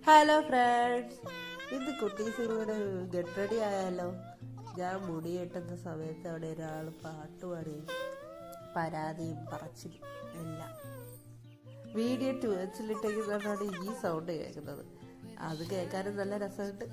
Hello friends, ഇന്ന് കുട്ടീസിലൂടെ get ready ആയാലോ. ഞാൻ മുടി കെട്ടുന്ന സമയത്ത് അവിടെ ഒരാൾ പാട്ടുപാടുകയും പരാതിയും പറച്ചിലും എല്ലാം വീഡിയോ വെച്ചിലിട്ടേക്കുന്നതാണ് ഈ സൗണ്ട് കേൾക്കുന്നത്. അത് കേൾക്കാനും നല്ല രസമുണ്ട്.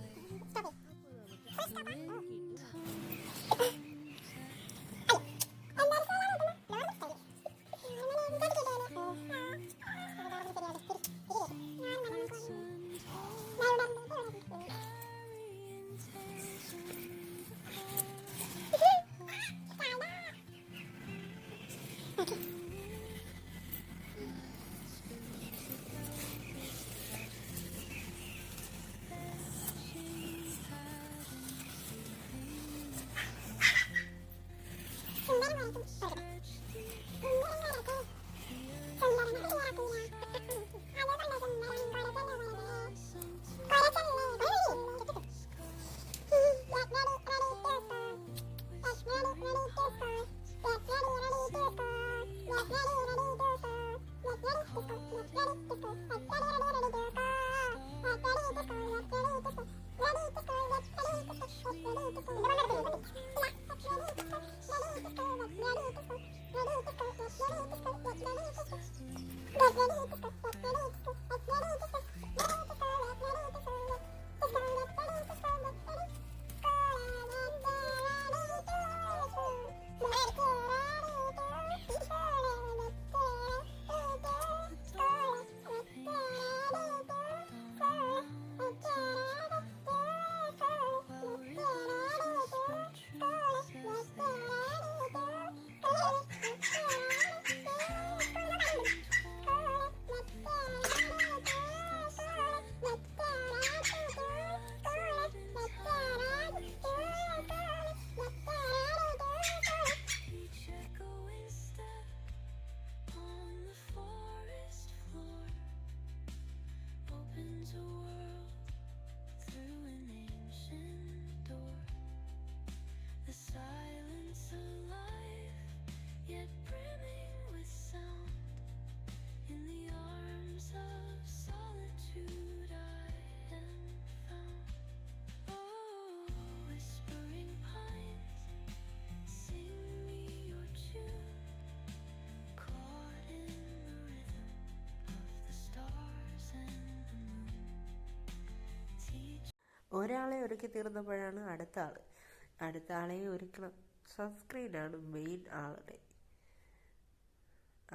ഒരാളെ ഒരുക്കി തീർന്നപ്പോഴാണ് അടുത്ത ആളെ ഒരുക്കണം. സൺസ്ക്രീനാണ് മെയിൻ ആളുടെ.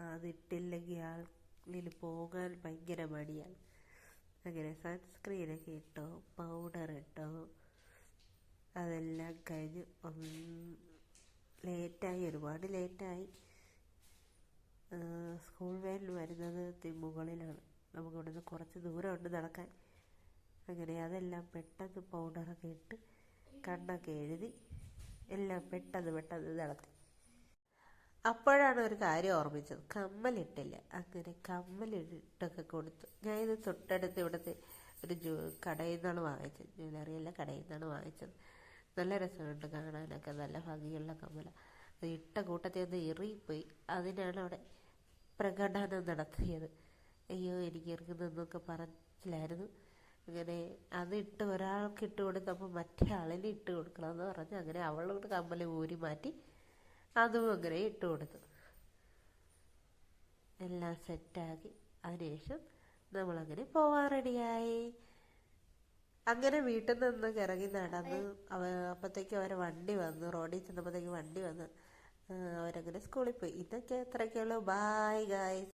അതിട്ടില്ലെങ്കിൽ ആളിൽ പോകാൻ ഭയങ്കര മടിയാണ്. അങ്ങനെ സൺസ്ക്രീനൊക്കെ ഇട്ടോ, പൗഡർ ഇട്ടോ, അതെല്ലാം കഴിഞ്ഞ് ഒരുപാട് ലേറ്റായി. സ്കൂൾ വാനിൽ വരുന്നത് മുകളിലാണ്. നമുക്ക് ഇവിടുന്ന് കുറച്ച് ദൂരമുണ്ട് നടക്കാൻ. അങ്ങനെ അതെല്ലാം പെട്ടെന്ന് പൗഡറൊക്കെ ഇട്ട് കണ്ണൊക്കെ എഴുതി എല്ലാം പെട്ടെന്ന് നടത്തി. അപ്പോഴാണ് ഒരു കാര്യം ഓർമ്മിച്ചത്, കമ്മലിട്ടില്ല. അങ്ങനെ കമ്മലിട്ടൊക്കെ കൊടുത്തു. ഞാൻ ഇത് തൊട്ടടുത്ത് ഇവിടുത്തെ ഒരു കടയിൽ നിന്നാണ് വാങ്ങിച്ചത്. ജ്വല്ലറിയല്ല, കടയിൽ നിന്നാണ് വാങ്ങിച്ചത്. നല്ല രസമുണ്ട് കാണാനൊക്കെ, നല്ല ഭംഗിയുള്ള കമ്മല. അത് ഇട്ട കൂട്ടത്തിൽ ഒന്ന് ഇറിയിപ്പോയി. അതിനാണ് അവിടെ പ്രകടനം നടത്തിയത്. അയ്യോ, എനിക്ക് ഇറങ്ങുന്നൊക്കെ പറഞ്ഞില്ലായിരുന്നു. അങ്ങനെ അതിട്ട് ഒരാൾക്ക് ഇട്ട് കൊടുത്തപ്പോൾ മറ്റേ ആളിന് ഇട്ട് കൊടുക്കണമെന്ന് പറഞ്ഞ് അങ്ങനെ അവളോട് കമ്മൽ ഊരി മാറ്റി അതും അങ്ങനെ ഇട്ട് കൊടുത്തു. എല്ലാം സെറ്റാക്കി അതിനുശേഷം നമ്മളങ്ങനെ പോവാൻ റെഡിയായി. അങ്ങനെ വീട്ടിൽ നിന്ന് ഇറങ്ങി നടന്ന് അപ്പോഴത്തേക്കും അവരെ വണ്ടി വന്നു. റോഡിൽ ചെന്നപ്പോഴത്തേക്കും വണ്ടി വന്ന് അവരങ്ങനെ സ്കൂളിൽ പോയി. ഇതൊക്കെ എത്രയൊക്കെയുള്ളൂ. Bye guys.